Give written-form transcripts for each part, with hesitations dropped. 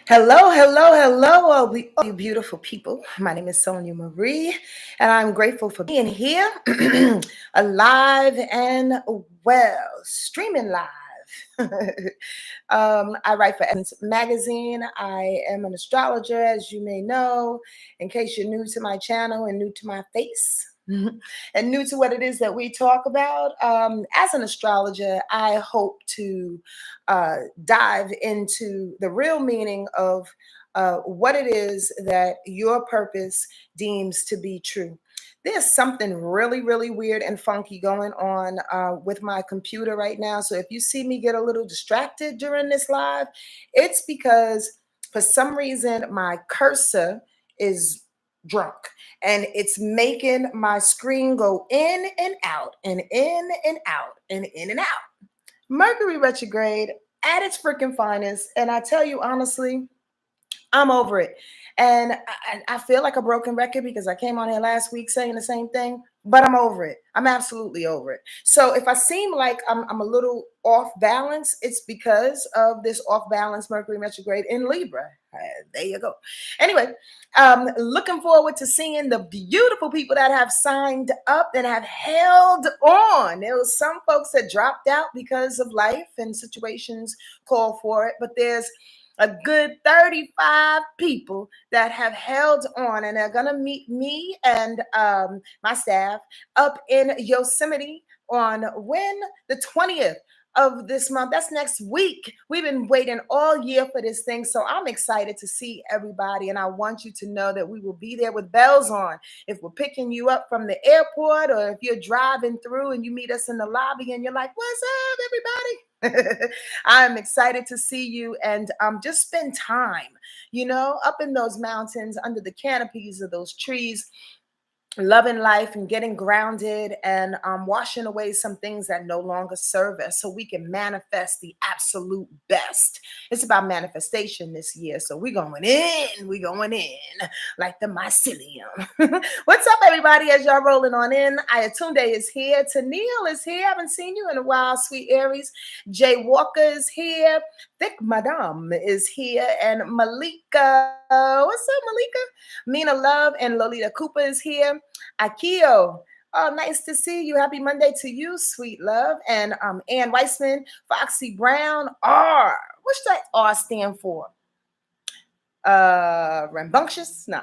Hello, hello, hello, all you beautiful people. My name is Sonia Marie, and I'm grateful for being here, alive and well, streaming live. I write for Essence Magazine. I am an astrologer, as you may know, in case you're new to my channel and new to my face. And new to what it is that we talk about. As an astrologer, I hope to dive into the real meaning of what it is that your purpose deems to be true. There's something really, really weird and funky going on with my computer right now. So if you see me get a little distracted during this live, it's because for some reason my cursor is drunk and it's making my screen go in and out and in and out and in and out. Mercury retrograde at its freaking finest. And I tell you honestly, I'm over it. And I feel like a broken record because I came on here last week saying the same thing, but I'm over it. I'm absolutely over it. So if I seem like I'm a little off balance, it's because of this off balance Mercury retrograde in Libra. There you go. Anyway, looking forward to seeing the beautiful people that have signed up and have held on. There was some folks that dropped out because of life and situations call for it, but there's a good 35 people that have held on and are going to meet me and my staff up in Yosemite on when the 20th of this month. That's next week. We've been waiting all year for this thing. So I'm excited to see everybody. And I want you to know that we will be there with bells on. If we're picking you up from the airport or if you're driving through and you meet us in the lobby and you're like, what's up, everybody? I'm excited to see you and just spend time, up in those mountains under the canopies of those trees, loving life and getting grounded and washing away some things that no longer serve us so we can manifest the absolute best. It's about manifestation this year. So we're going in like the mycelium. What's up, everybody, as y'all rolling on in? Ayatunde is here. Tennille is here. I haven't seen you in a while, sweet Aries. Jay Walker is here. Thick Madame is here. And Malika, what's up, Malika? Mina Love and Lolita Cooper is here. Akio, oh, nice to see you. Happy Monday to you, sweet love. And Ann Weissman, Foxy Brown, R. What's that R stand for? Rambunctious? No.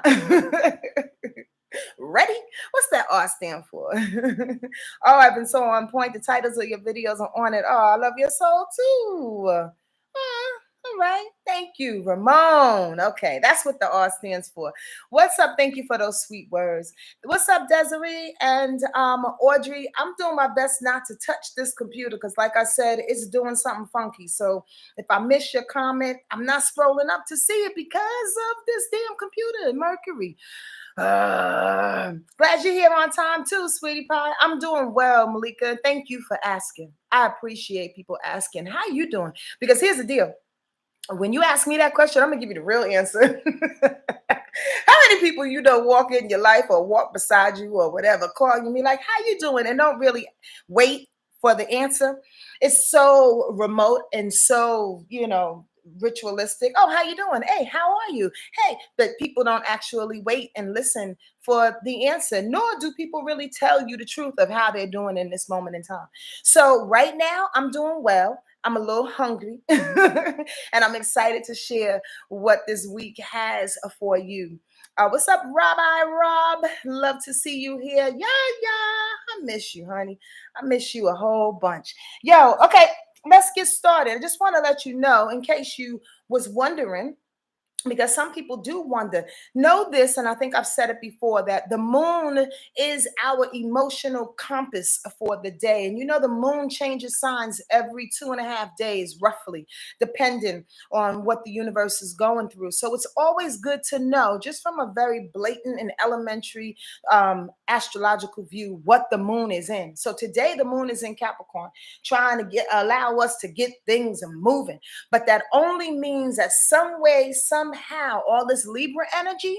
Ready? What's that R stand for? Oh, I've been so on point. The titles of your videos are on it. Oh, I love your soul too. All right. Thank you, Ramon. Okay, that's what the R stands for. What's up? Thank you for those sweet words. What's up, Desiree and Audrey? I'm doing my best not to touch this computer because, like I said, it's doing something funky. So if I miss your comment, I'm not scrolling up to see it because of this damn computer, Mercury. Glad you're here on time too, sweetie pie. I'm doing well, Malika. Thank you for asking. I appreciate people asking. How you doing? Because here's the deal. When you ask me that question, I'm gonna give you the real answer. How many people walk in your life or walk beside you or whatever, call you and be like, how you doing? And don't really wait for the answer. It's so remote and so, ritualistic. Oh, how you doing? Hey, how are you? Hey, but people don't actually wait and listen for the answer, nor do people really tell you the truth of how they're doing in this moment in time. So right now, I'm doing well. I'm a little hungry and I'm excited to share what this week has for you. What's up, Rabbi Rob? Love to see you here. Yeah. I miss you, honey. I miss you a whole bunch. Yo, okay, let's get started. I just want to let you know, in case you was wondering, because some people do wonder, know this, and I think I've said it before, that the moon is our emotional compass for the day. And the moon changes signs every 2.5 days, roughly, depending on what the universe is going through. So it's always good to know, just from a very blatant and elementary astrological view, what the moon is in. So today the moon is in Capricorn, trying to allow us to get things moving. But that only means that some way, somehow, all this Libra energy,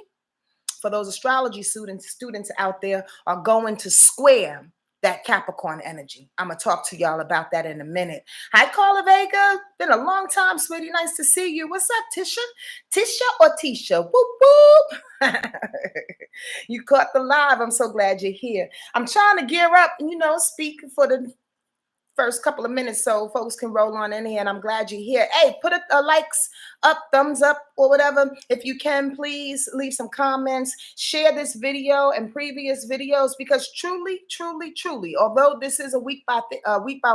for those astrology students out there, are going to square that Capricorn energy. I'm going to talk to y'all about that in a minute. Hi, Carla Vega. Been a long time, sweetie. Nice to see you. What's up, Tisha? Tisha or Tisha? Whoop, whoop. You caught the live. I'm so glad you're here. I'm trying to gear up, speak for the first couple of minutes so folks can roll on in here, and I'm glad you're here. Hey, put a likes up, thumbs up, or whatever. If you can, please leave some comments, share this video and previous videos, because truly, truly, truly, although this is a week by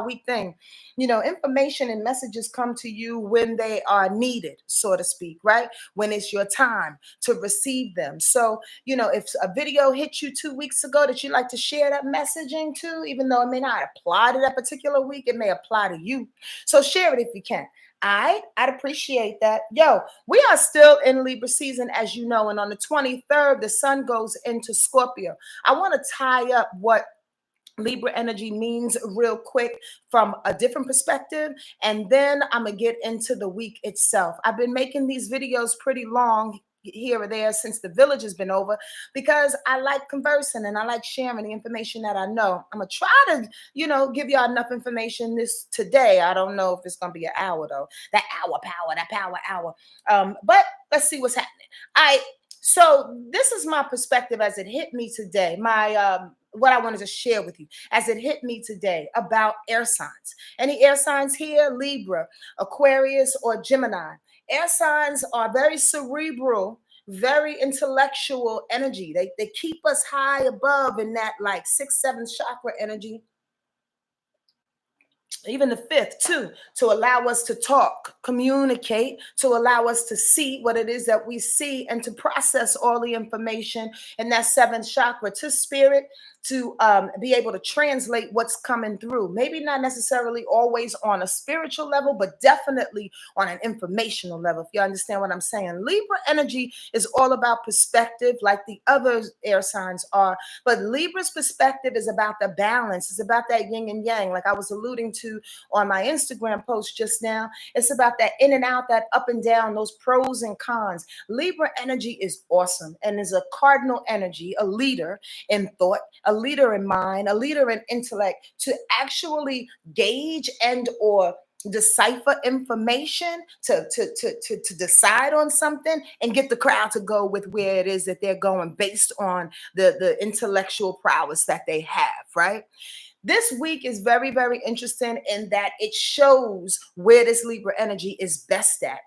week thing, information and messages come to you when they are needed, so to speak, right? When it's your time to receive them. So, if a video hit you 2 weeks ago that you like to share that messaging to, even though it may not apply to that particular week, it may apply to you. So share it if you can. I'd appreciate that. Yo, we are still in Libra season, as you know, and on the 23rd, the sun goes into Scorpio. I want to tie up what Libra energy means real quick from a different perspective, and then I'm gonna get into the week itself. I've been making these videos pretty long here or there since the village has been over, because I like conversing and I like sharing the information that I know. I'm gonna try to, give y'all enough information this today. I don't know if it's gonna be an hour though. That power hour. But let's see what's happening. So this is my perspective as it hit me today. What I wanted to share with you as it hit me today about air signs. Any air signs here? Libra, Aquarius, or Gemini. Air signs are very cerebral, very intellectual energy. They keep us high above in that like 6th, 7th chakra energy. Even the 5th too, to allow us to talk, communicate, to allow us to see what it is that we see, and to process all the information in that 7th chakra to spirit, to be able to translate what's coming through. Maybe not necessarily always on a spiritual level, but definitely on an informational level, if you understand what I'm saying. Libra energy is all about perspective, like the other air signs are, but Libra's perspective is about the balance. It's about that yin and yang, like I was alluding to on my Instagram post just now. It's about that in and out, that up and down, those pros and cons. Libra energy is awesome and is a cardinal energy, a leader in thought, a leader in mind, a leader in intellect, to actually gauge and or decipher information, to decide on something and get the crowd to go with where it is that they're going based on the intellectual prowess that they have, right? This week is very, very interesting in that it shows where this Libra energy is best at.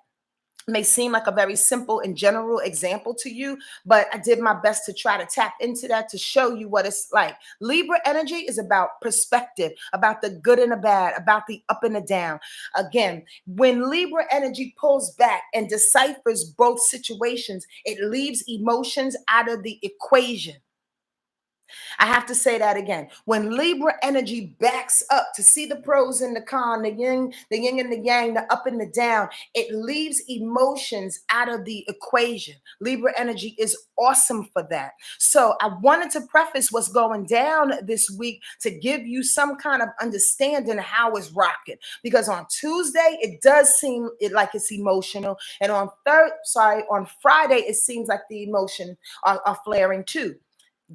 It may seem like a very simple and general example to you, but I did my best to try to tap into that to show you what it's like. Libra energy is about perspective, about the good and the bad, about the up and the down. Again, when Libra energy pulls back and deciphers both situations, it leaves emotions out of the equation. I have to say that again. When Libra energy backs up to see the pros and the cons, the yin and the yang, the up and the down, it leaves emotions out of the equation. Libra energy is awesome for that. So I wanted to preface what's going down this week to give you some kind of understanding of how it's rocking. Because on Tuesday, it does seem like it's emotional. And on Friday, it seems like the emotions are flaring too.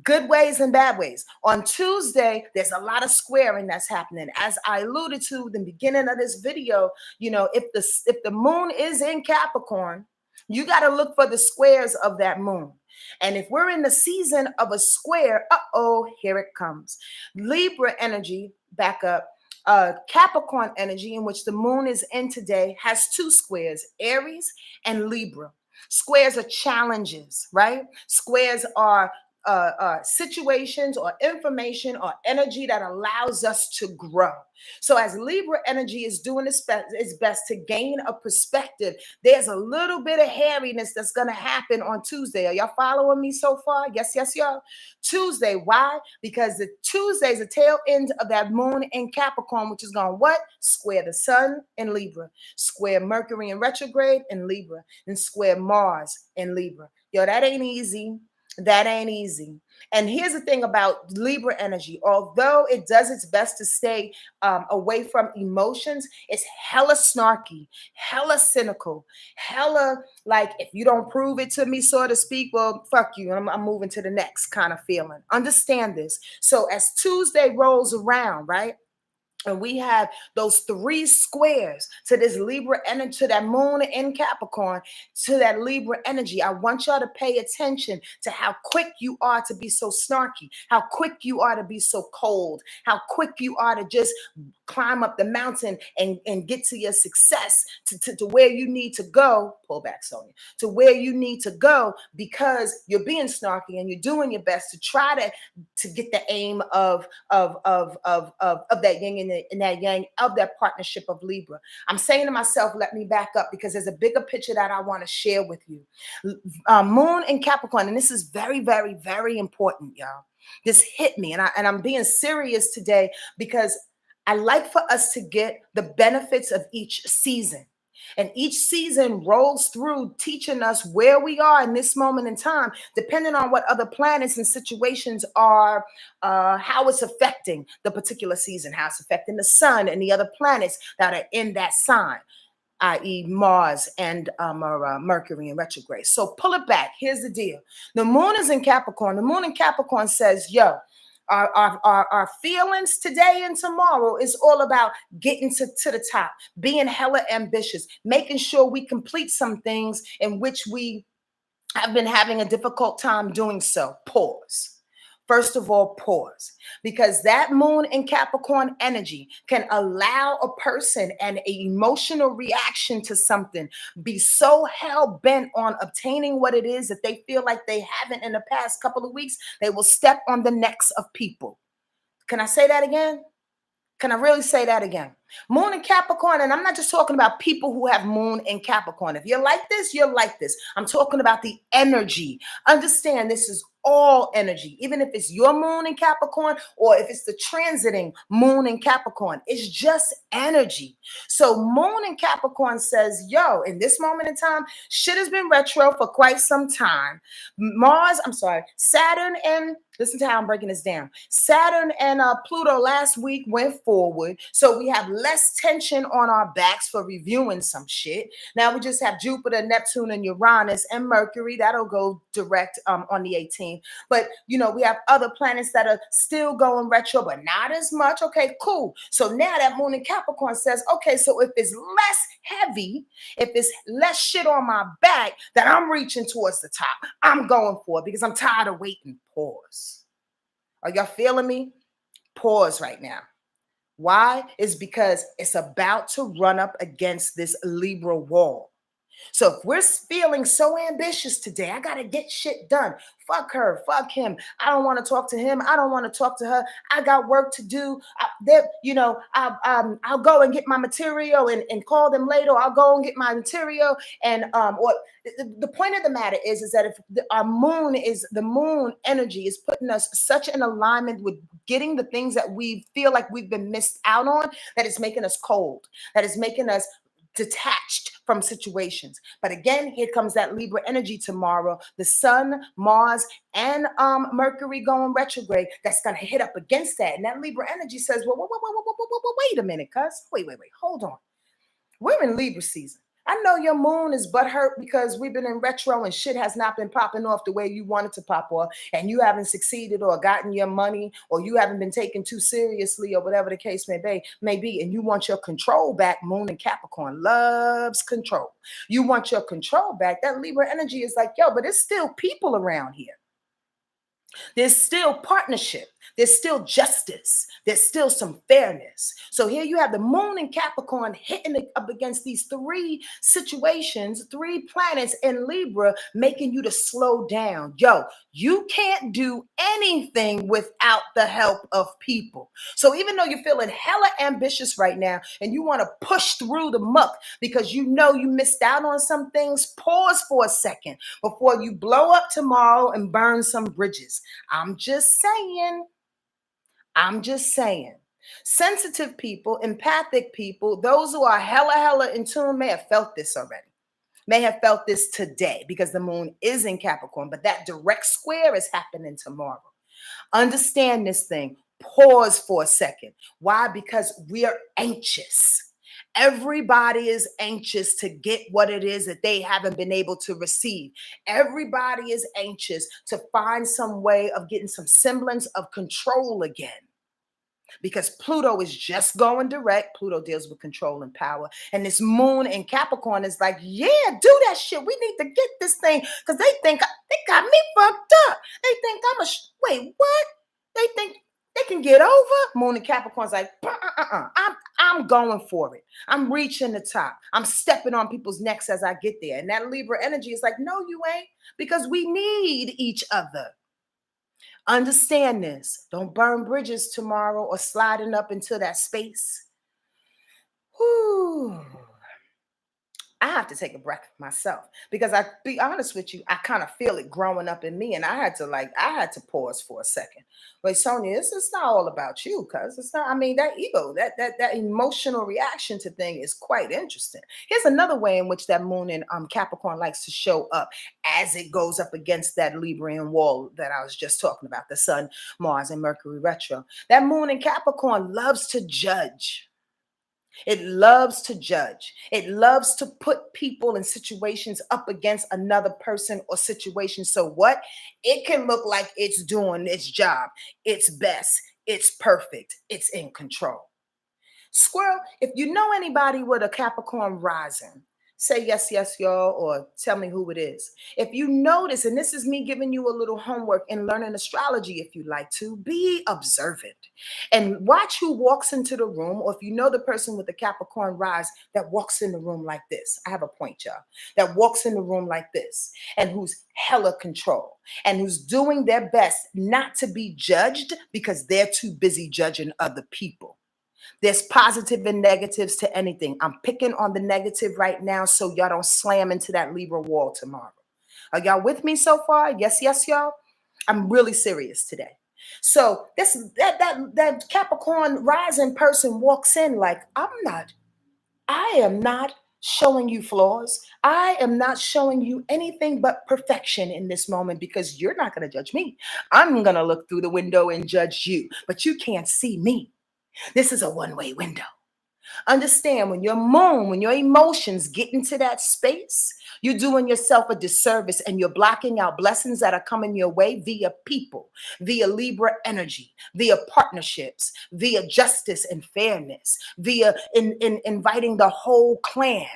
Good ways and bad ways. On Tuesday, there's a lot of squaring that's happening. As I alluded to in the beginning of this video, if the moon is in Capricorn, you got to look for the squares of that moon. And if we're in the season of a square, here it comes. Libra energy, back up. Capricorn energy, in which the moon is in today, has 2 squares, Aries and Libra. Squares are challenges, right? Squares are situations or information or energy that allows us to grow. So as Libra energy is doing its best to gain a perspective, there's a little bit of hairiness that's going to happen on Tuesday. Are y'all following me so far? Yes, y'all. Tuesday. Why? Because the Tuesday is the tail end of that moon in Capricorn, which is going to what? Square the sun in Libra, square Mercury in retrograde in Libra, and square Mars in Libra. Yo, that ain't easy. That ain't easy. And here's the thing about Libra energy. Although it does its best to stay away from emotions, it's hella snarky, hella cynical, hella like, if you don't prove it to me, so to speak, well, fuck you. I'm moving to the next kind of feeling. Understand this. So as Tuesday rolls around, right? And we have those three squares to this Libra energy, to that moon in Capricorn, to that Libra energy. I want y'all to pay attention to how quick you are to be so snarky, how quick you are to be so cold, how quick you are to just climb up the mountain and get to your success, to where you need to go. Pull back, Sonia. To where you need to go, because you're being snarky and you're doing your best to try to get the aim of that yin and that yang, of that partnership of Libra. I'm saying to myself, let me back up, because there's a bigger picture that I want to share with you. Moon in Capricorn, and this is very, very, very important, y'all. This hit me, and I'm being serious today, because I like for us to get the benefits of each season. And each season rolls through teaching us where we are in this moment in time, depending on what other planets and situations are, how it's affecting the particular season, how it's affecting the sun and the other planets that are in that sign, i.e. Mars and Mercury in retrograde. So pull it back. Here's the deal. The moon is in Capricorn. The moon in Capricorn says, yo, our feelings today and tomorrow is all about getting to the top, being hella ambitious, making sure we complete some things in which we have been having a difficult time doing so. Pause. First of all, pause, because that moon in Capricorn energy can allow a person an emotional reaction to something be so hell bent on obtaining what it is that they feel like they haven't in the past couple of weeks, they will step on the necks of people. Can I say that again? Can I really say that again? Moon in Capricorn, and I'm not just talking about people who have moon in Capricorn. If you're like this, you're like this. I'm talking about the energy. Understand, this is all energy, even if it's your moon in Capricorn or if it's the transiting moon in Capricorn. It's just energy. So moon in Capricorn says, yo, in this moment in time, shit has been retro for quite some time. Saturn and, listen to how I'm breaking this down. Saturn and Pluto last week went forward. So we have less tension on our backs for reviewing some shit. Now we just have Jupiter, Neptune, and Uranus and Mercury. That'll go direct on the 18th. But, you know, we have other planets that are still going retro, but not as much. Okay, cool. So now that moon in Capricorn says, okay, so if it's less heavy, if it's less shit on my back, that I'm reaching towards the top, I'm going for it, because I'm tired of waiting. Pause. Are y'all feeling me? Pause right now. Why? It's because it's about to run up against this Libra wall. So if we're feeling so ambitious today, I got to get shit done. Fuck her, fuck him. I don't want to talk to him. I don't want to talk to her. I got work to do. I'll go and get my material and call them later. I'll go and get my material. And the point of the matter is that if the moon energy is putting us such an alignment with getting the things that we feel like we've been missed out on, that it's making us cold, that is making us detached from situations. But again, here comes that Libra energy tomorrow. The sun, Mars, and Mercury going retrograde. That's going to hit up against that. And that Libra energy says, well, wait a minute, cuz. Wait, hold on. We're in Libra season. I know your moon is butthurt because we've been in retro and shit has not been popping off the way you wanted to pop off, and you haven't succeeded or gotten your money, or you haven't been taken too seriously, or whatever the case may be, and you want your control back. Moon in Capricorn loves control. You want your control back. That Libra energy is like, yo, but there's still people around here. There's still partnership. There's still justice. There's still some fairness. So here you have the moon in Capricorn hitting up against these three situations, three planets in Libra, making you to slow down. Yo, you can't do anything without the help of people. So even though you're feeling hella ambitious right now and you want to push through the muck because you know you missed out on some things, pause for a second before you blow up tomorrow and burn some bridges. I'm just saying. Sensitive people, empathic people, those who are hella in tune may have felt this already. may have felt this today because the moon is in Capricorn, but that direct square is happening tomorrow. Understand this thing. Pause for a second. Why? Because we are anxious. Everybody is anxious to get what it is that they haven't been able to receive. Everybody is anxious to find some way of getting some semblance of control again. Because Pluto is just going direct. Pluto deals with control and power. And this moon in Capricorn is like, yeah, do that shit. We need to get this thing. Because they think they got me fucked up. They think wait, what? They think they can get over. Moon in Capricorn's like, I'm going for it. I'm reaching the top. I'm stepping on people's necks as I get there. And that Libra energy is like, no, you ain't. Because we need each other. Understand this. Don't burn bridges tomorrow or sliding up into that space. Whew. I have to take a breath myself because I be honest with you, I kind of feel it growing up in me, and I had to pause for a second. Wait, Sonia, it's not all about you, cuz it's not. I mean, that ego, that emotional reaction to thing is quite interesting. Here's another way in which that moon in Capricorn likes to show up as it goes up against that Librian wall that I was just talking about, the Sun, Mars, and Mercury retro. That moon in Capricorn loves to judge. It loves to judge. It loves to put people and situations up against another person or situation. So what? It can look like it's doing its job. It's best. It's perfect. It's in control. Squirrel, if you know anybody with a Capricorn rising, say yes, yes, y'all, or tell me who it is. If you notice, and this is me giving you a little homework in learning astrology, if you like to, be observant and watch who walks into the room, or if you know the person with the Capricorn rise that walks in the room like this. I have a point, y'all. That walks in the room like this and who's hella control and who's doing their best not to be judged because they're too busy judging other people. There's positive and negatives to anything. I'm picking on the negative right now so y'all don't slam into that Libra wall tomorrow. Are y'all with me so far? Yes, yes, y'all. I'm really serious today. So that Capricorn rising person walks in like, I am not showing you flaws. I am not showing you anything but perfection in this moment because you're not going to judge me. I'm going to look through the window and judge you, but you can't see me. This is a one-way window. Understand when your emotions get into that space, you're doing yourself a disservice and you're blocking out blessings that are coming your way via people, via Libra energy, via partnerships, via justice and fairness, via inviting the whole clan,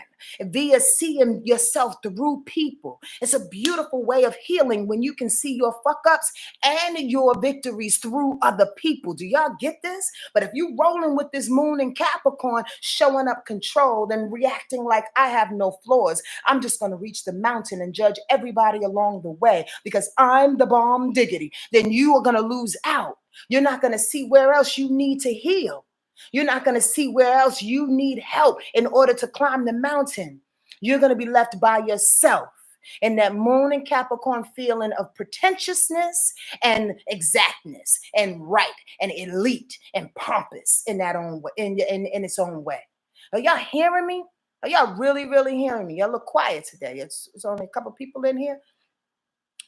via seeing yourself through people. It's a beautiful way of healing when you can see your fuck ups and your victories through other people. Do y'all get this? But if you rolling with this moon in Capricorn, showing up controlled and reacting like I have no flaws, I'm just going to reach the mountain and judge everybody along the way because I'm the bomb diggity, then you are going to lose out. You're not going to see where else you need to heal. You're not going to see where else you need help in order to climb the mountain. You're going to be left by yourself in that moon and Capricorn feeling of pretentiousness and exactness and right and elite and pompous in that own way, in its own way. Are y'all hearing me? Are y'all really, really hearing me? Y'all look quiet today. It's only a couple people in here.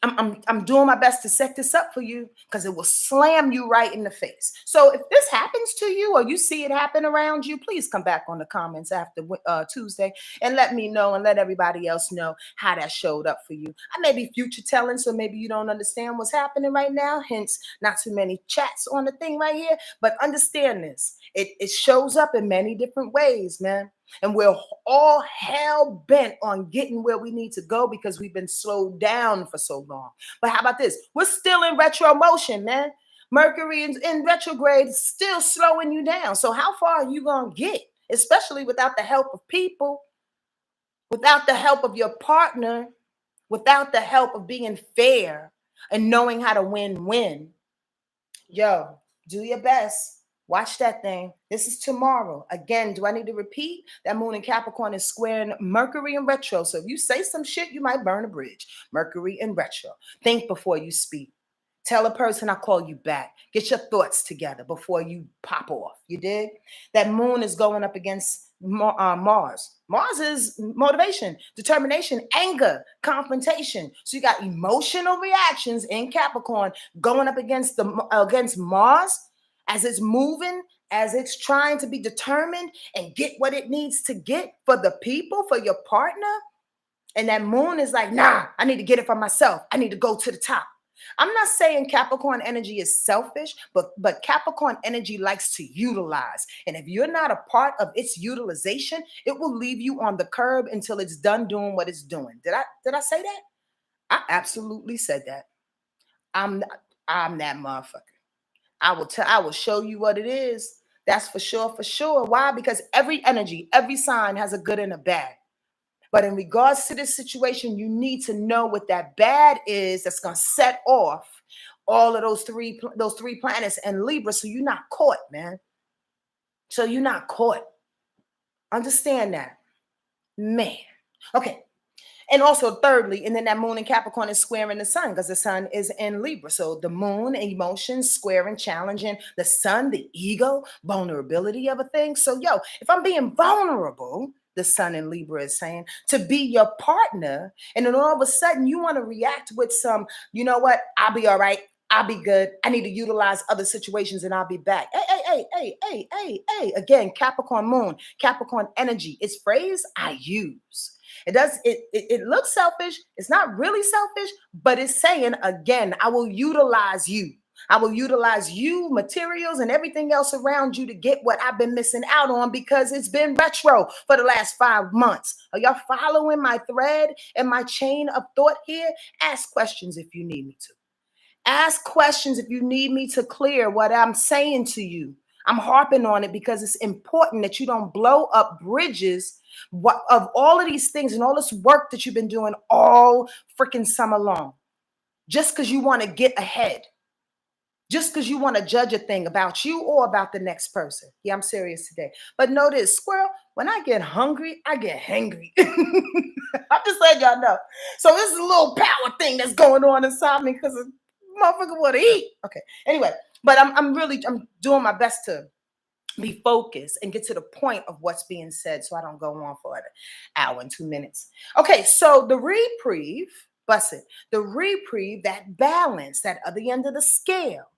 I'm doing my best to set this up for you because it will slam you right in the face. So if this happens to you or you see it happen around you, please come back on the comments after Tuesday and let me know and let everybody else know how that showed up for you. I may be future telling, so maybe you don't understand what's happening right now, hence not too many chats on the thing right here, but understand this. It shows up in many different ways, man. And we're all hell bent on getting where we need to go because we've been slowed down for so long. But how about this? We're still in retro motion, man. Mercury in retrograde is still slowing you down. So how far are you going to get? Especially without the help of people, without the help of your partner, without the help of being fair and knowing how to win-win. Yo, do your best. Watch that thing. This is tomorrow. Again, do I need to repeat? That moon in Capricorn is squaring Mercury in retro. So if you say some shit, you might burn a bridge. Mercury in retro. Think before you speak. Tell a person I'll call you back. Get your thoughts together before you pop off. You did? That moon is going up against Mars. Mars is motivation, determination, anger, confrontation. So you got emotional reactions in Capricorn going up against Mars as it's moving, as it's trying to be determined and get what it needs to get for the people, for your partner. And that moon is like, nah, I need to get it for myself. I need to go to the top. I'm not saying Capricorn energy is selfish, but Capricorn energy likes to utilize. And if you're not a part of its utilization, it will leave you on the curb until it's done doing what it's doing. Did I say that? I absolutely said that. I'm that motherfucker. I will show you what it is. That's for sure, for sure. Why? Because every energy, every sign has a good and a bad. But in regards to this situation, you need to know what that bad is that's going to set off all of those three planets and Libra, so you're not caught, man. So you're not caught. Understand that, man. Okay. And also, thirdly, and then that moon in Capricorn is squaring the sun because the sun is in Libra. So the moon, emotions, squaring, challenging the sun, the ego, vulnerability of a thing. So, if I'm being vulnerable, the sun in Libra is saying, to be your partner, and then all of a sudden you want to react with some, you know what, I'll be all right. I'll be good. I need to utilize other situations and I'll be back. Hey. Again, Capricorn moon, Capricorn energy. It's phrase I use. It looks selfish. It's not really selfish, but it's saying, again, I will utilize you. I will utilize you, materials, and everything else around you to get what I've been missing out on because it's been retro for the last 5 months. Are y'all following my thread and my chain of thought here? Ask questions if you need me to. Ask questions if you need me to clear what I'm saying to you. I'm harping on it because it's important that you don't blow up bridges of all of these things and all this work that you've been doing all freaking summer long. Just because you want to get ahead. Just because you want to judge a thing about you or about the next person. Yeah, I'm serious today. But notice, squirrel, when I get hungry, I get hangry. I'm just letting y'all know. So this is a little power thing that's going on inside me because motherfucker want to eat. Okay. Anyway, but I'm doing my best to be focused and get to the point of what's being said so I don't go on for an hour and 2 minutes. Okay, so the reprieve, that balance, that other end of the scale,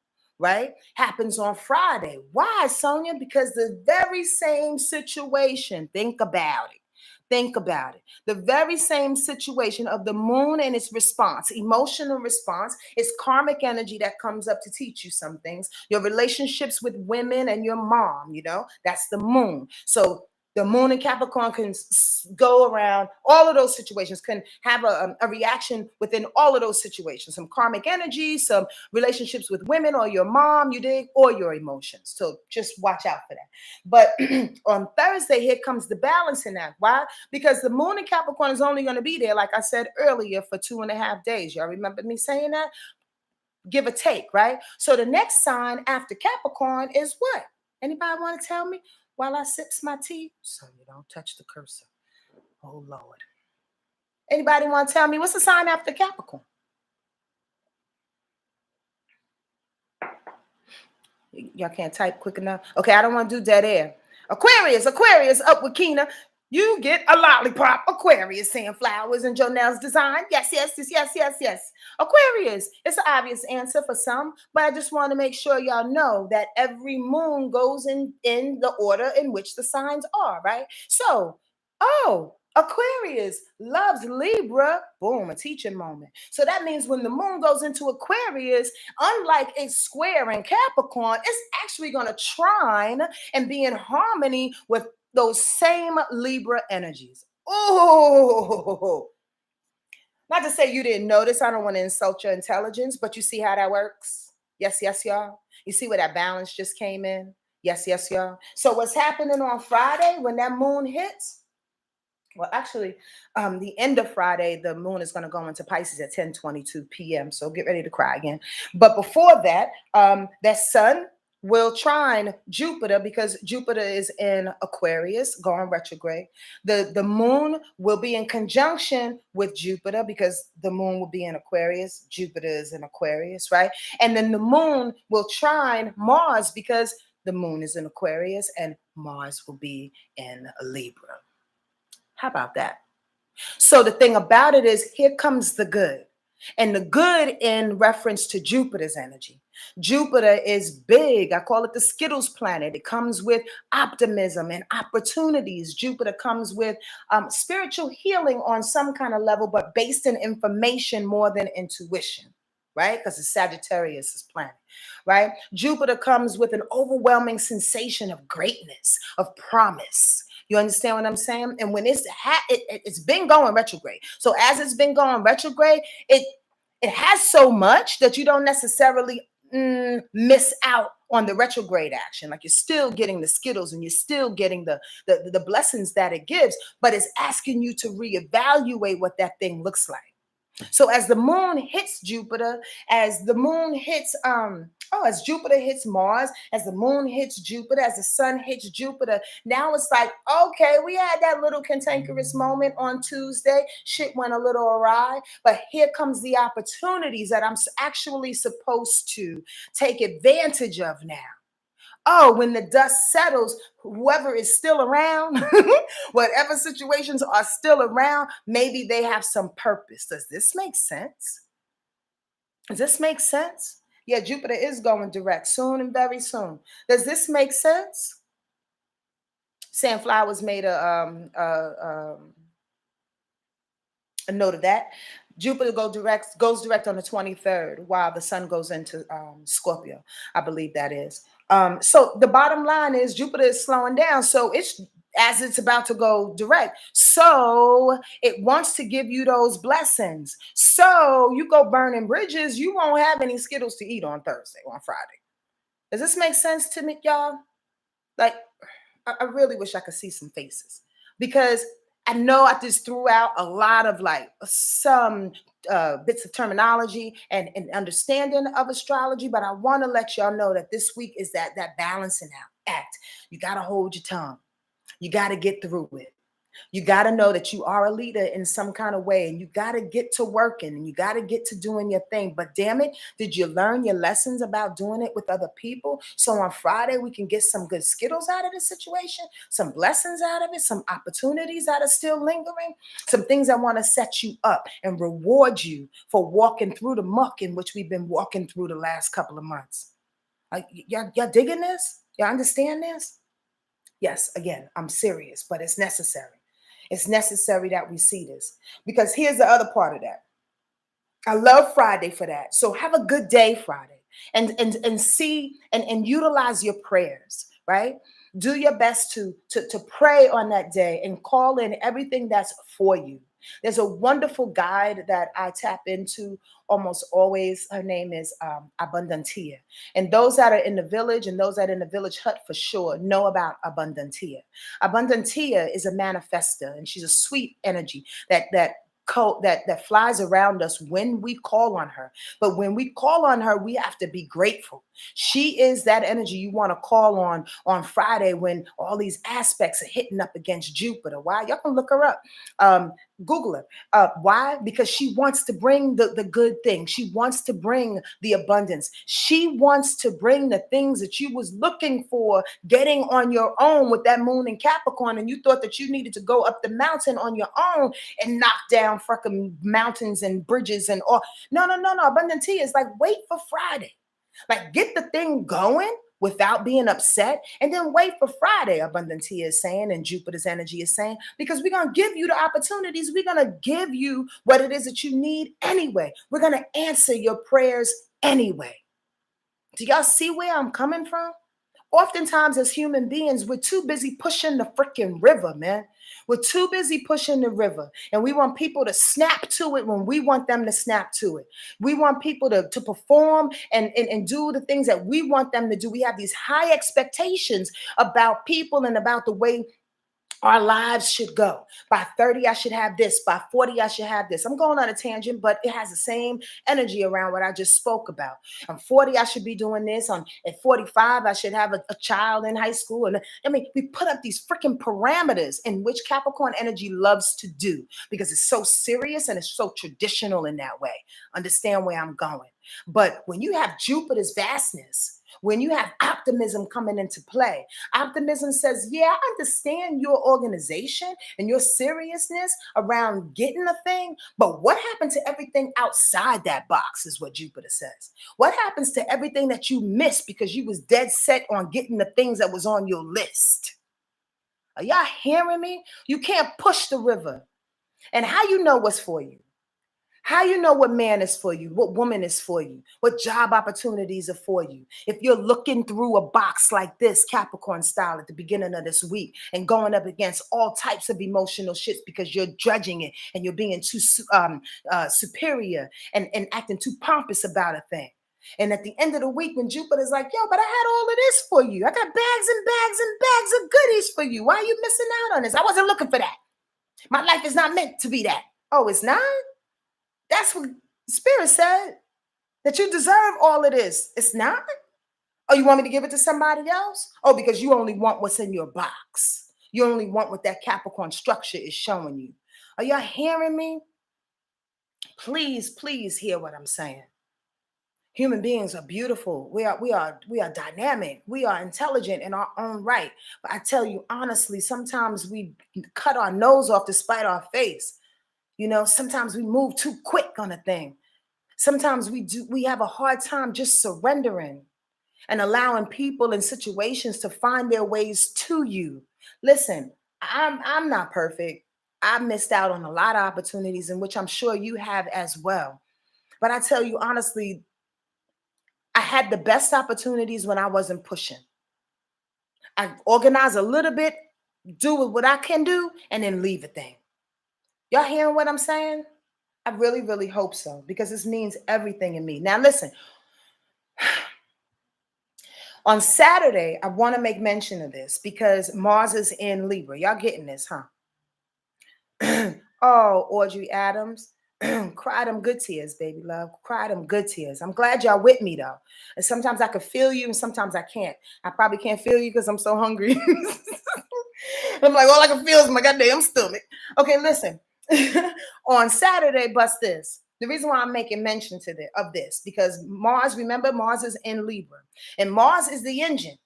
right, happens on Friday. Why, Sonia? Because the very same situation, think about it. Think about it. The very same situation of the moon and its response, emotional response, is karmic energy that comes up to teach you some things. Your relationships with women and your mom, that's the moon. So the moon in Capricorn can go around all of those situations, can have a reaction within all of those situations. Some karmic energy, some relationships with women or your mom, you dig, or your emotions. So just watch out for that. But on Thursday, here comes the balancing act. Why? Because the moon in Capricorn is only going to be there, like I said earlier, for 2.5 days. Y'all remember me saying that? Give or take, right? So the next sign after Capricorn is what? Anybody want to tell me? While I sips my tea, so you don't touch the cursor. Oh, Lord. Anybody want to tell me what's the sign after Capricorn? Y'all can't type quick enough. Okay, I don't want to do dead air. Aquarius, up with Kina. You get a lollipop. Aquarius, saying flowers and Jonelle's design. Yes. Aquarius, it's an obvious answer for some, but I just want to make sure y'all know that every moon goes in the order in which the signs are, right? So, Aquarius loves Libra. Boom, a teaching moment. So that means when the moon goes into Aquarius, unlike it's square in Capricorn, it's actually going to trine and be in harmony with those same Libra energies. Oh, not to say you didn't notice. I don't want to insult your intelligence, but you see how that works? Yes, y'all. You see where that balance just came in? Yes, y'all. So what's happening on Friday when that moon hits? Well, actually, the end of Friday, the moon is going to go into Pisces at 10:22 p.m. So get ready to cry again. But before that, that sun will trine Jupiter because Jupiter is in Aquarius, going retrograde. The moon will be in conjunction with Jupiter because the moon will be in Aquarius. Jupiter is in Aquarius, right? And then the moon will trine Mars because the moon is in Aquarius and Mars will be in Libra. How about that? So the thing about it is, here comes the good. And the good in reference to Jupiter's energy. Jupiter is big. I call it the Skittles planet. It comes with optimism and opportunities. Jupiter comes with spiritual healing on some kind of level, but based in information more than intuition, right? Because it's Sagittarius' planet, right? Jupiter comes with an overwhelming sensation of greatness, of promise. You understand what I'm saying? And when it's been going retrograde. So as it's been going retrograde, it has so much that you don't necessarily miss out on the retrograde action. Like, you're still getting the Skittles and you're still getting the blessings that it gives, but it's asking you to reevaluate what that thing looks like. So as the moon hits Jupiter, as the moon hits as Jupiter hits Mars, as the moon hits Jupiter, as the sun hits Jupiter, now it's like, okay, we had that little cantankerous moment on Tuesday. Shit went a little awry, but here comes the opportunities that I'm actually supposed to take advantage of now. Oh, when the dust settles, whoever is still around, whatever situations are still around, maybe they have some purpose. Does this make sense? Does this make sense? Yeah, Jupiter is going direct soon and very soon. Does this make sense? Sam Flowers made a note of that. Jupiter goes direct on the 23rd, while the sun goes into Scorpio. I believe that is. So the bottom line is, Jupiter is slowing down. So it's about to go direct. So it wants to give you those blessings. So you go burning bridges, you won't have any Skittles to eat on Thursday, on Friday. Does this make sense to me, y'all? Like, I really wish I could see some faces, because I know I just threw out a lot of like some bits of terminology and understanding of astrology, but I want to let y'all know that this week is that balancing act. You got to hold your tongue. You got to get through it. You got to know that you are a leader in some kind of way, and you got to get to working, and you got to get to doing your thing. But damn it, did you learn your lessons about doing it with other people? So on Friday, we can get some good Skittles out of this situation, some blessings out of it, some opportunities that are still lingering, some things that want to set you up and reward you for walking through the muck in which we've been walking through the last couple of months. Like, y'all digging this? Y'all understand this? Yes, again, I'm serious, but it's necessary. It's necessary that we see this, because here's the other part of that. I love Friday for that. So have a good day Friday, and see and utilize your prayers, right? Do your best to pray on that day and call in everything that's for you. There's a wonderful guide that I tap into almost always. Her name is Abundantia. And those that are in the village and those that are in the village hut for sure know about Abundantia. Abundantia is a manifester, and she's a sweet energy that flies around us when we call on her. But when we call on her, we have to be grateful. She is that energy you want to call on Friday when all these aspects are hitting up against Jupiter. Why? Y'all can look her up. Google her. Why? Because she wants to bring the good thing. She wants to bring the abundance. She wants to bring the things that you was looking for, getting on your own with that moon in Capricorn, and you thought that you needed to go up the mountain on your own and knock down fucking mountains and bridges and all. No. Abundantia is like, wait for Friday. Like, get the thing going without being upset, and then wait for Friday, Abundantia is saying, and Jupiter's energy is saying, because we're going to give you the opportunities. We're going to give you what it is that you need anyway. We're going to answer your prayers anyway. Do y'all see where I'm coming from? Oftentimes, as human beings, we're too busy pushing the freaking river, man. We're too busy pushing the river, and we want people to snap to it when we want them to snap to it. We want people to perform and do the things that we want them to do. We have these high expectations about people and about the way our lives should go. By 30, I should have this. By 40, I should have this. I'm going on a tangent, but it has the same energy around what I just spoke about. I'm 40, I should be doing this. At 45, I should have a child in high school. And I mean, we put up these freaking parameters in which Capricorn energy loves to do, because it's so serious and it's so traditional in that way. Understand where I'm going. But when you have Jupiter's vastness, When you have optimism coming into play, optimism says, yeah, I understand your organization and your seriousness around getting a thing, but what happened to everything outside that box is what Jupiter says. What happens to everything that you missed because you was dead set on getting the things that was on your list? Are y'all hearing me? You can't push the river. And how you know what's for you? How you know what man is for you, what woman is for you, what job opportunities are for you? If you're looking through a box like this, Capricorn style, at the beginning of this week and going up against all types of emotional shits because you're judging it and you're being too superior and acting too pompous about a thing. And at the end of the week, when Jupiter's like, yo, but I had all of this for you. I got bags and bags and bags of goodies for you. Why are you missing out on this? I wasn't looking for that. My life is not meant to be that. Oh, it's not? That's what Spirit said, that you deserve all of this. It's not? Oh, you want me to give it to somebody else? Oh, because you only want what's in your box. You only want what that Capricorn structure is showing you. Are y'all hearing me? Please, please hear what I'm saying. Human beings are beautiful. We are dynamic. We are intelligent in our own right. But I tell you honestly, sometimes we cut our nose off to spite our face. You know, sometimes we move too quick on a thing. Sometimes we have a hard time just surrendering and allowing people and situations to find their ways to you. Listen, I'm not perfect. I missed out on a lot of opportunities, in which I'm sure you have as well. But I tell you honestly, I had the best opportunities when I wasn't pushing. I organize a little bit, do what I can do, and then leave a thing. Y'all hearing what I'm saying? I really, really hope so, because this means everything in me. Now, listen, on Saturday, I want to make mention of this because Mars is in Libra. Y'all getting this, huh? Oh, Audrey Adams, cry them good tears, baby love. Cry them good tears. I'm glad y'all with me, though. And sometimes I can feel you and sometimes I can't. I probably can't feel you because I'm so hungry. I'm like, all I can feel is my goddamn stomach. Okay, listen. On Saturday, bust this. The reason why I'm making mention of this, because Mars, remember, Mars is in Libra. And Mars is the engine.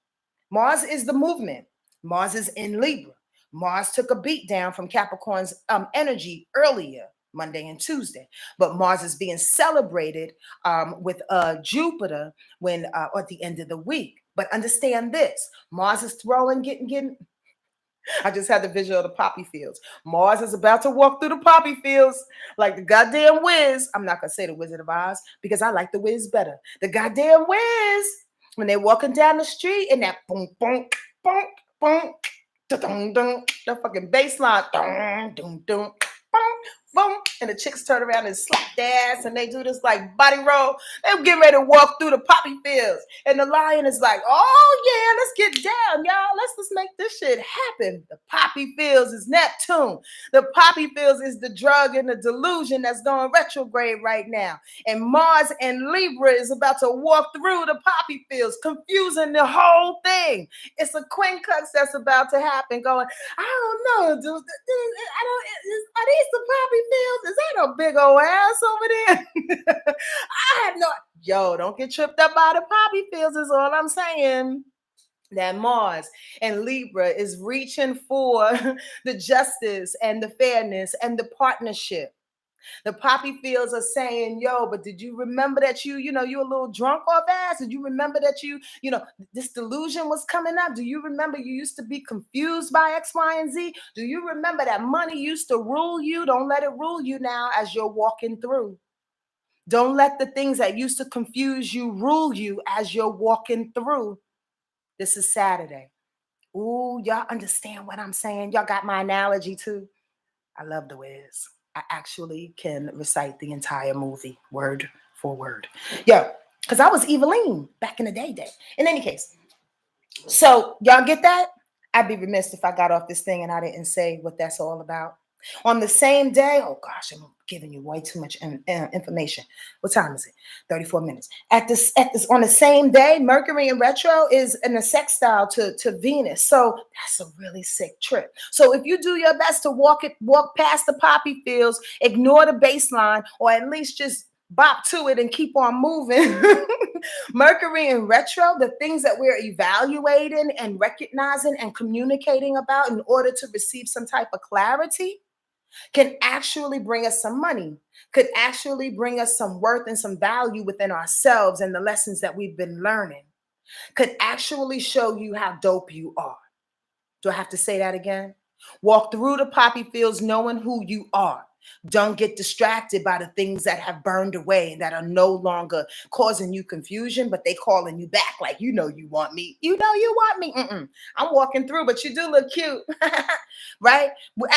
Mars is the movement. Mars is in Libra. Mars took a beat down from Capricorn's energy earlier, Monday and Tuesday. But Mars is being celebrated with Jupiter when at the end of the week. But understand this, Mars is throwing, getting. I just had the visual of the poppy fields. Mars is about to walk through the poppy fields like the goddamn Wiz. I'm not going to say the Wizard of Oz because I like the Wiz better. The goddamn Wiz. When they're walking down the street and that boom, boom, boom, boom, dun, dun, the fucking bass line, dun, dun, dun, boom, boom, and the chicks turn around and slap their ass and they do this like body roll. They're getting ready to walk through the poppy fields. And the lion is like, oh yeah, let's get down, y'all. Let's make this shit happen. The poppy fields is Neptune. The poppy fields is the drug and the delusion that's going retrograde right now. And Mars and Libra is about to walk through the poppy fields, confusing the whole thing. It's a quincunx that's about to happen going, I don't know, are these the poppy fields? Is that a big old ass over there? I have no, yo, don't get tripped up by the poppy fields is all I'm saying. That Mars and Libra is reaching for the justice and the fairness and the partnership. The poppy fields are saying, yo, but did you remember that you a little drunk off ass? Did you remember that this delusion was coming up? Do you remember you used to be confused by X, Y, and Z? Do you remember that money used to rule you? Don't let it rule you now as you're walking through. Don't let the things that used to confuse you rule you as you're walking through. This is Saturday. Ooh, y'all understand what I'm saying? Y'all got my analogy too? I love the Wiz. I actually can recite the entire movie word for word. Yeah, because I was Eveline back in the day. In any case, so y'all get that? I'd be remiss if I got off this thing and I didn't say what that's all about. On the same day, oh gosh, I'm giving you way too much information. What time is it? 34 minutes. On the same day, Mercury in retro is in a sextile to Venus. So that's a really sick trip. So if you do your best to walk past the poppy fields, ignore the baseline, or at least just bop to it and keep on moving. Mercury in retro, the things that we're evaluating and recognizing and communicating about in order to receive some type of clarity, can actually bring us some money, could actually bring us some worth and some value within ourselves and the lessons that we've been learning, could actually show you how dope you are. Do I have to say that again? Walk through the poppy fields knowing who you are. Don't get distracted by the things that have burned away that are no longer causing you confusion, but they calling you back like, you know, you want me. You know, you want me. I'm walking through, but you do look cute, right?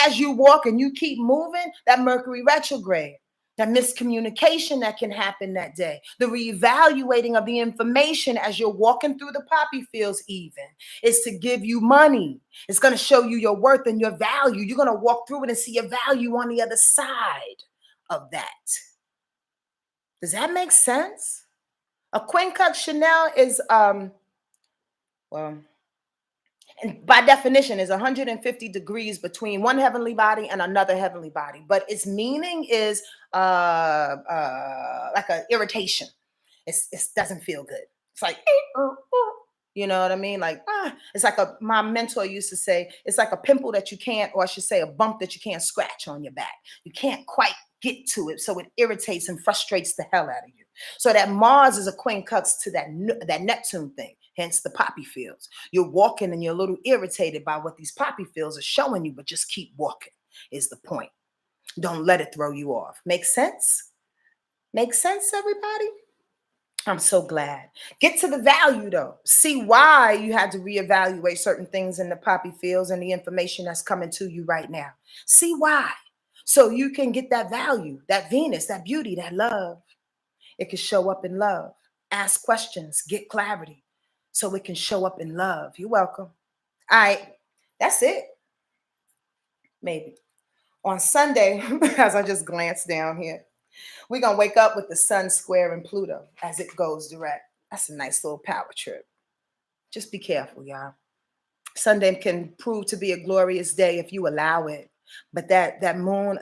As you walk and you keep moving, that Mercury retrograde, that miscommunication that can happen that day, the reevaluating of the information as you're walking through the poppy fields, even is to give you money. It's going to show you your worth and your value. You're going to walk through it and see your value on the other side of that. Does that make sense? A quincunx Chanel is well, and by definition is 150 degrees between one heavenly body and another heavenly body, but its meaning is like an irritation. It doesn't feel good. It's like you know what I mean? Like it's like my mentor used to say, it's like a pimple that you can't, or I should say a bump that you can't scratch on your back. You can't quite get to it, so it irritates and frustrates the hell out of you. So that Mars is a quincunx to that Neptune thing, hence the poppy fields. You're walking and you're a little irritated by what these poppy fields are showing you, but just keep walking is the point. Don't let it throw you off. Make sense? Make sense, everybody? I'm so glad. Get to the value though. See why you had to reevaluate certain things in the poppy fields and the information that's coming to you right now. See why. So you can get that value, that Venus, that beauty, that love. It can show up in love. Ask questions, get clarity so it can show up in love. You're welcome. All right. That's it. Maybe. On Sunday, as I just glanced down here, we're going to wake up with the sun squaring Pluto as it goes direct. That's a nice little power trip. Just be careful, y'all. Sunday can prove to be a glorious day if you allow it. But that moon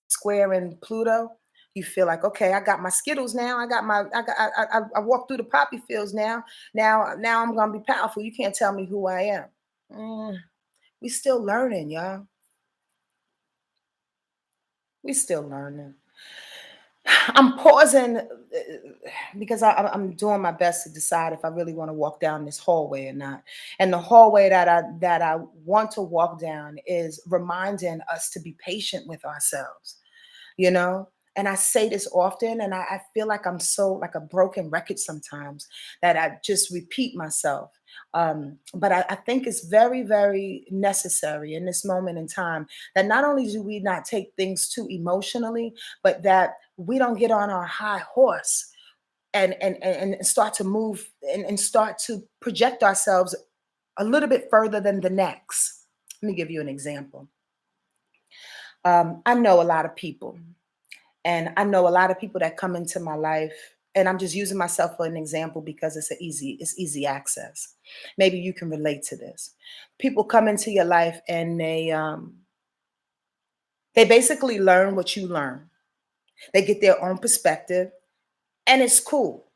squaring Pluto, you feel like, okay, I got my Skittles now. I walk through the poppy fields now. Now I'm going to be powerful. You can't tell me who I am. We still learning, y'all. We still learning. I'm pausing because I'm doing my best to decide if I really want to walk down this hallway or not. And the hallway that I want to walk down is reminding us to be patient with ourselves, you know? And I say this often, and I feel like I'm so like a broken record sometimes that I just repeat myself. But I think it's very, very necessary in this moment in time that not only do we not take things too emotionally, but that we don't get on our high horse and start to move and start to project ourselves a little bit further than the next. Let me give you an example. I know a lot of people, and I know a lot of people that come into my life, and I'm just using myself for an example because it's easy access. Maybe you can relate to this. People come into your life and they basically learn what you learn. They get their own perspective, and it's cool.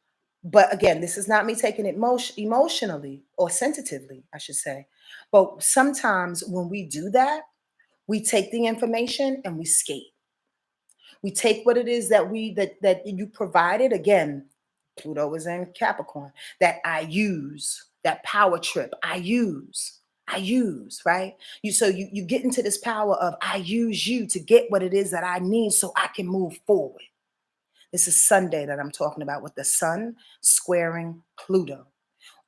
But again, this is not me taking it emotionally or sensitively, I should say. But sometimes when we do that, we take the information and we skate. We take what it is that that you provided. Again, Pluto is in Capricorn. That I use, that power trip. I use, right? You get into this power of I use you to get what it is that I need so I can move forward. This is Sunday that I'm talking about with the sun squaring Pluto.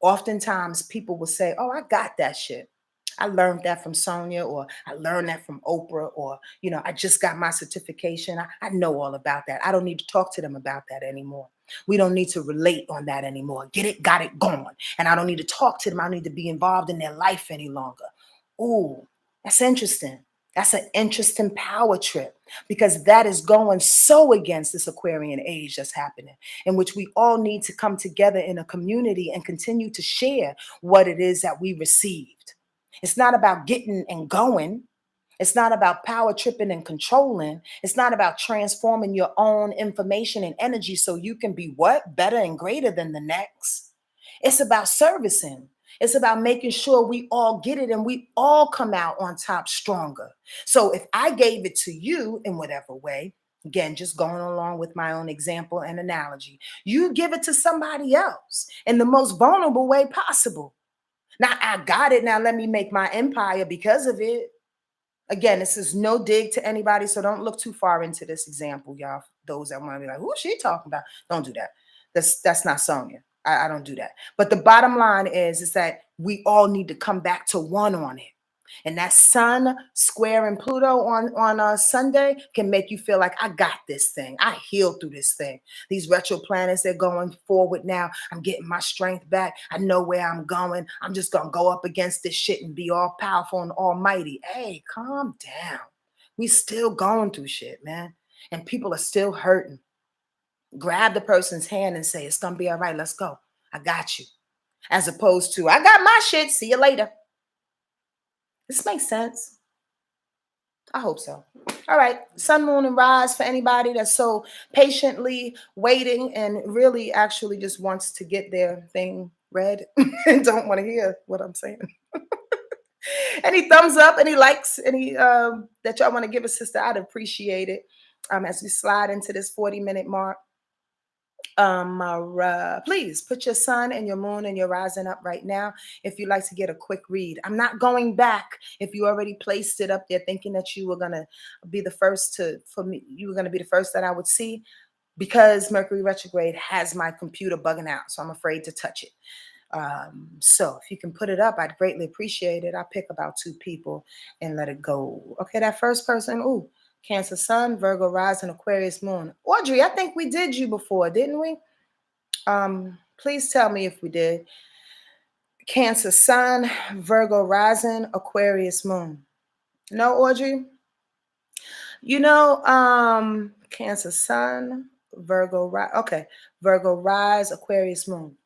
Oftentimes people will say, oh, I got that shit. I learned that from Sonia, or I learned that from Oprah, or, I just got my certification. I know all about that. I don't need to talk to them about that anymore. We don't need to relate on that anymore. Get it, got it, gone. And I don't need to talk to them. I don't need to be involved in their life any longer. Ooh, that's interesting. That's an interesting power trip because that is going so against this Aquarian age that's happening, in which we all need to come together in a community and continue to share what it is that we received. It's not about getting and going. It's not about power tripping and controlling. It's not about transforming your own information and energy so you can be what? Better and greater than the next. It's about servicing. It's about making sure we all get it and we all come out on top stronger. So if I gave it to you in whatever way, again, just going along with my own example and analogy, you give it to somebody else in the most vulnerable way possible. Now I got it. Now let me make my empire because of it. Again, this is no dig to anybody, so don't look too far into this example, y'all. Those that want to be like, who's she talking about? Don't do that. That's not Sonia. I don't do that. But the bottom line is that we all need to come back to one on it. And that sun square in Pluto on a Sunday can make you feel like I got this thing. I healed through this thing. These retro planets, they're going forward now. I'm getting my strength back. I know where I'm going. I'm just going to go up against this shit and be all powerful and almighty. Hey, calm down. We still going through shit, man. And people are still hurting. Grab the person's hand and say, it's going to be all right. Let's go. I got you. As opposed to, I got my shit. See you later. This makes sense. I hope so. All right. Sun, moon, and rise for anybody that's so patiently waiting and really actually just wants to get their thing read and don't want to hear what I'm saying. Any thumbs up, any likes, any that y'all want to give a sister, I'd appreciate it. As we slide into this 40-minute mark. Please put your sun and your moon and your rising up right now if you'd like to get a quick read. I'm not going back if you already placed it up there thinking that you were going to be the first you were going to be the first that I would see, because Mercury retrograde has my computer bugging out, so I'm afraid to touch it. So if you can put it up, I'd greatly appreciate it. I'll pick about 2 people and let it go. Okay, that first person, ooh, Cancer sun, Virgo rising, Aquarius moon. Audrey, I think we did you before, didn't we? Please tell me if we did. Cancer sun, Virgo rising, Aquarius moon. No, Audrey? You know, Cancer sun, Virgo rise. Okay, Virgo rise, Aquarius moon.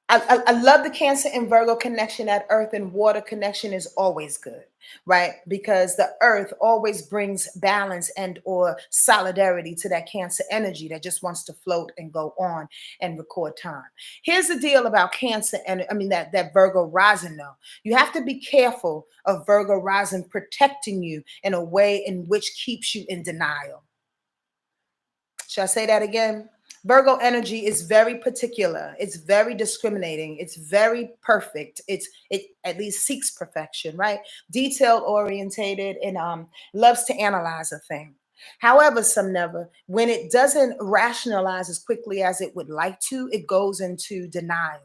I love the Cancer and Virgo connection. That earth and water connection is always good, right? Because the earth always brings balance and or solidarity to that Cancer energy that just wants to float and go on and record time. Here's the deal about Cancer, and I mean that Virgo rising though. You have to be careful of Virgo rising protecting you in a way in which keeps you in denial. Should I say that again? Virgo energy is very particular. It's very discriminating. It's very perfect. It at least seeks perfection, right? Detailed orientated and loves to analyze a thing. However, some never, when it doesn't rationalize as quickly as it would like to, it goes into denial.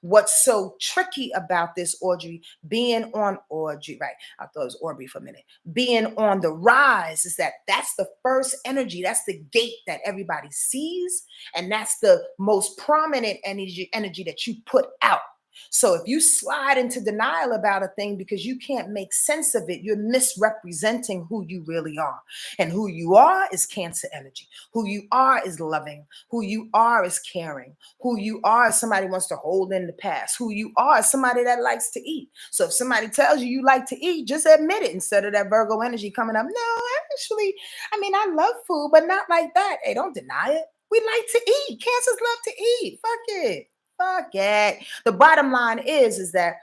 What's so tricky about this, Audrey, right? I thought it was Aubrey for a minute. Being on the rise is that's the first energy. That's the gate that everybody sees. And that's the most prominent energy that you put out. So if you slide into denial about a thing because you can't make sense of it, you're misrepresenting who you really are. And who you are is Cancer energy. Who you are is loving. Who you are is caring. Who you are is somebody who wants to hold in the past. Who you are is somebody that likes to eat. So if somebody tells you you like to eat, just admit it instead of that Virgo energy coming up. No, actually, I mean, I love food, but not like that. Hey, don't deny it. We like to eat. Cancers love to eat. Fuck it. Fuck it. The bottom line is that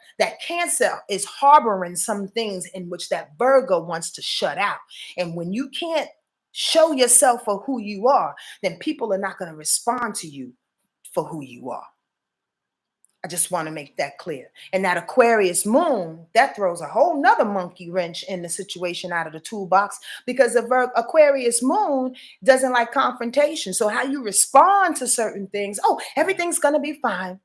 Cancer is harboring some things in which that Virgo wants to shut out. And when you can't show yourself for who you are, then people are not going to respond to you for who you are. I just want to make that clear. And that Aquarius moon, that throws a whole nother monkey wrench in the situation out of the toolbox, because the Aquarius moon doesn't like confrontation. So how you respond to certain things, oh, everything's going to be fine.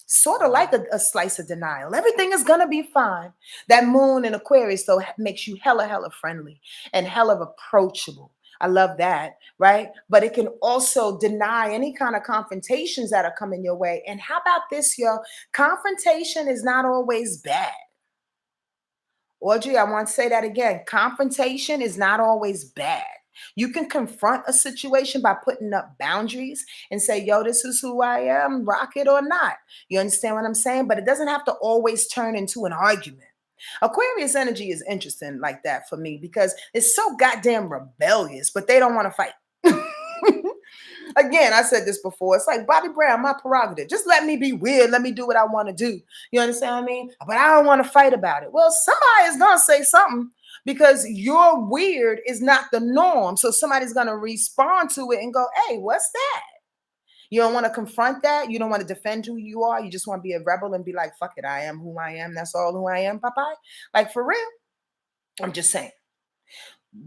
Sort of like a slice of denial. Everything is going to be fine. That moon in Aquarius, though, makes you hella friendly and hella approachable. I love that, right? But it can also deny any kind of confrontations that are coming your way. And how about this, yo? Confrontation is not always bad. Audrey, I want to say that again. Confrontation is not always bad. You can confront a situation by putting up boundaries and say, yo, this is who I am, rock it or not. You understand what I'm saying? But it doesn't have to always turn into an argument. Aquarius energy is interesting like that for me because it's so goddamn rebellious, but they don't want to fight. Again, I said this before. It's like Bobby Brown, my prerogative. Just let me be weird. Let me do what I want to do. You understand what I mean? But I don't want to fight about it. Well, somebody is going to say something because your weird is not the norm. So somebody's going to respond to it and go, hey, what's that? You don't want to confront that. You don't want to defend who you are. You just want to be a rebel and be like, fuck it, I am who I am. That's all who I am, Popeye. Like, for real. I'm just saying.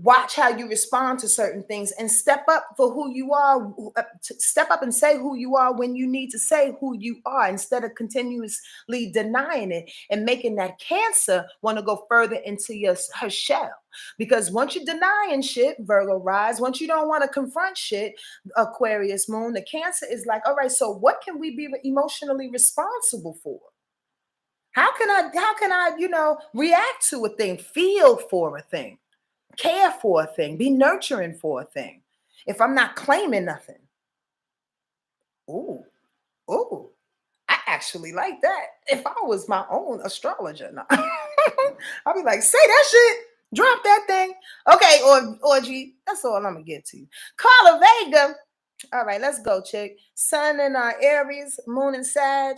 Watch how you respond to certain things and step up for who you are. Step up and say who you are when you need to say who you are instead of continuously denying it and making that Cancer want to go further into her shell. Because once you're denying shit, Virgo rise, once you don't want to confront shit, Aquarius moon, the Cancer is like, all right, so what can we be emotionally responsible for? How can I, react to a thing, feel for a thing? Care for a thing, be nurturing for a thing. If I'm not claiming nothing. Ooh, I actually like that. If I was my own astrologer, no. I'll be like, say that shit, drop that thing. Okay, orgy, that's all I'm gonna get to. Carla Vega. All right, let's go, chick. Sun in Aries, moon in Sag,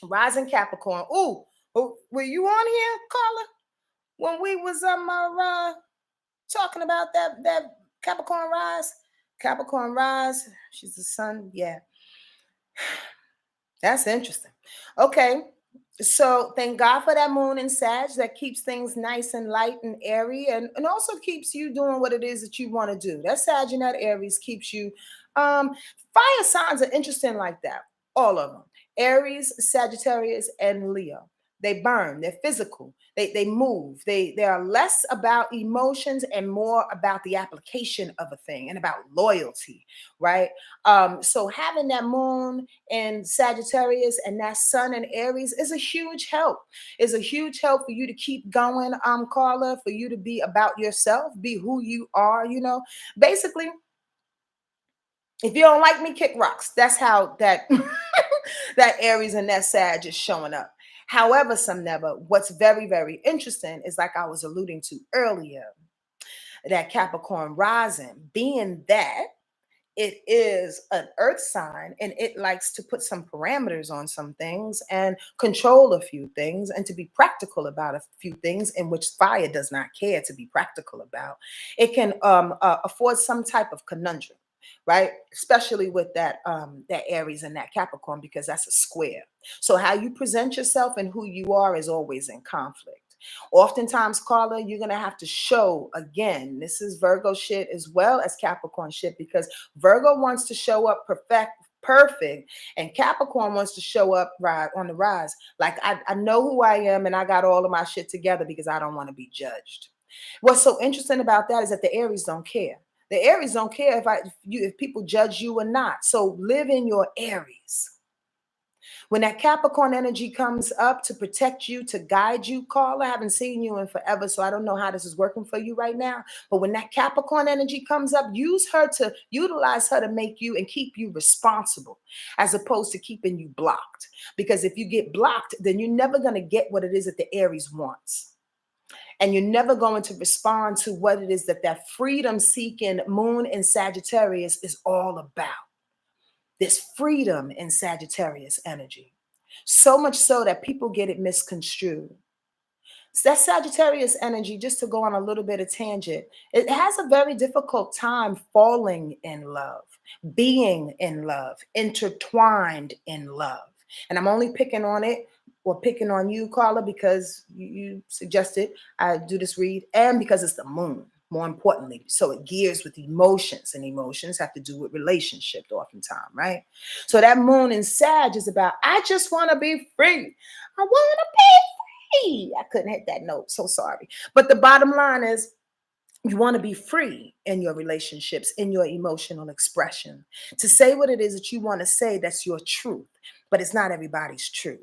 rising Capricorn. Ooh, were you on here, Carla? When we was talking about that Capricorn rise, she's the sun. Yeah, that's interesting. Okay, so thank God for that moon in Sag that keeps things nice and light and airy, and also keeps you doing what it is that you want to do. That Sag and that Aries keeps you. Fire signs are interesting like that. All of them: Aries, Sagittarius, and Leo. They burn. They're physical. They move. They are less about emotions and more about the application of a thing and about loyalty, right? So having that moon in Sagittarius and that sun in Aries is a huge help. Is a huge help for you to keep going, Carla, for you to be about yourself, be who you are, Basically, if you don't like me, kick rocks. That's how that that Aries and that Sag is showing up. However, what's very, very interesting is, like I was alluding to earlier, that Capricorn rising, being that it is an earth sign and it likes to put some parameters on some things and control a few things and to be practical about a few things in which fire does not care to be practical about. It can afford some type of conundrum, right? Especially with that Aries and that Capricorn, because that's a square. So how you present yourself and who you are is always in conflict. Oftentimes, Carla, you're going to have to show, again, this is Virgo shit as well as Capricorn shit, because Virgo wants to show up perfect, and Capricorn wants to show up on the rise. Like, I know who I am and I got all of my shit together because I don't want to be judged. What's so interesting about that is that the Aries don't care. The Aries don't care if people judge you or not. So live in your Aries. When that Capricorn energy comes up to protect you, to guide you, Carla, I haven't seen you in forever, so I don't know how this is working for you right now. But when that Capricorn energy comes up, utilize her to make you and keep you responsible, as opposed to keeping you blocked. Because if you get blocked, then you're never going to get what it is that the Aries wants. And you're never going to respond to what it is that freedom-seeking moon in Sagittarius is all about. This freedom in Sagittarius energy. So much so that people get it misconstrued. So that Sagittarius energy, just to go on a little bit of tangent, it has a very difficult time falling in love, being in love, intertwined in love. And I'm only picking on it or picking on you, Carla, because you suggested I do this read, and because it's the moon, more importantly. So it gears with emotions, and emotions have to do with relationships oftentimes, right? So that moon in Sag is about, I just want to be free. I want to be free. I couldn't hit that note. So sorry. But the bottom line is, you want to be free in your relationships, in your emotional expression, to say what it is that you want to say. That's your truth, but it's not everybody's truth.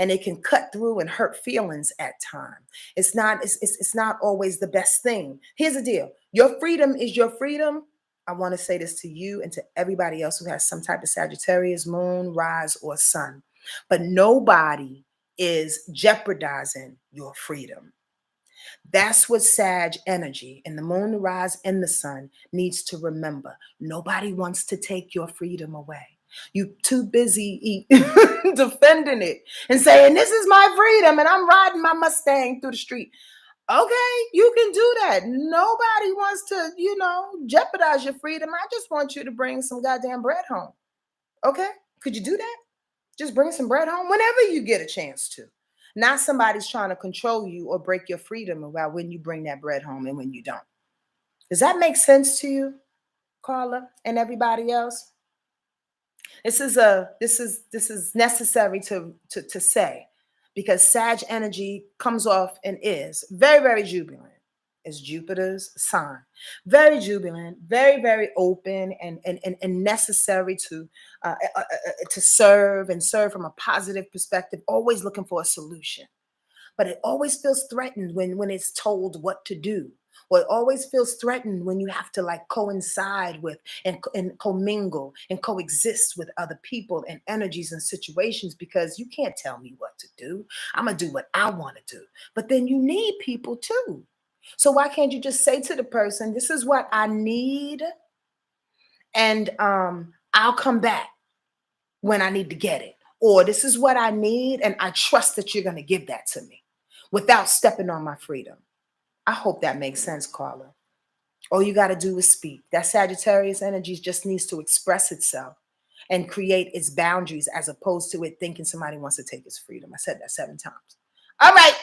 And it can cut through and hurt feelings at times. It's not always the best thing. Here's the deal. Your freedom is your freedom. I want to say this to you and to everybody else who has some type of Sagittarius, moon, rise, or sun. But nobody is jeopardizing your freedom. That's what Sag energy and the moon, the rise, and the sun needs to remember. Nobody wants to take your freedom away. You too busy defending it and saying, this is my freedom and I'm riding my Mustang through the street. Okay, you can do that. Nobody wants to, jeopardize your freedom. I just want you to bring some goddamn bread home. Okay, could you do that? Just bring some bread home whenever you get a chance to. Not somebody's trying to control you or break your freedom about when you bring that bread home and when you don't. Does that make sense to you, Carla, and everybody else? This is necessary to say, because Sag energy comes off and is very, very jubilant. It's Jupiter's sign. Very jubilant, very, very open and necessary to serve and serve from a positive perspective, always looking for a solution. But it always feels threatened when it's told what to do. Or it always feels threatened when you have to like coincide with and commingle and coexist with other people and energies and situations, because you can't tell me what to do. I'm going to do what I want to do. But then you need people too. So why can't you just say to the person, this is what I need, and I'll come back when I need to get it. Or this is what I need, and I trust that you're going to give that to me without stepping on my freedom. I hope that makes sense, Carla. All you got to do is speak. That Sagittarius energy just needs to express itself and create its boundaries, as opposed to it thinking somebody wants to take its freedom. I said that 7 times. All right,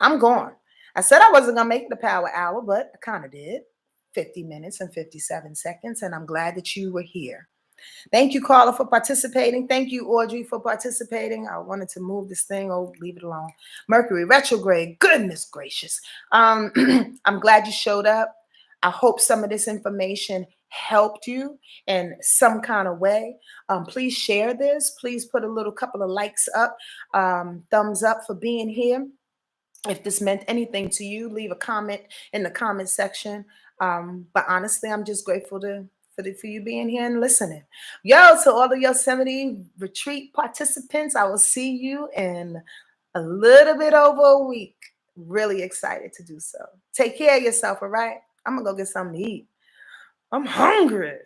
I'm gone. I said I wasn't going to make the power hour, but I kind of did. 50 minutes and 57 seconds, and I'm glad that you were here. Thank you, Carla, for participating. Thank you, Audrey, for participating. I wanted to move this thing. Oh, leave it alone. Mercury retrograde. Goodness gracious. I'm glad you showed up. I hope some of this information helped you in some kind of way. Please share this. Please put a little couple of likes up, thumbs up for being here. If this meant anything to you, leave a comment in the comment section. But honestly, I'm just grateful for you being here and listening. Yo, to all the Yosemite retreat participants, I will see you in a little bit over a week. Really excited to do so. Take care of yourself, all right? I'm going to go get something to eat. I'm hungry.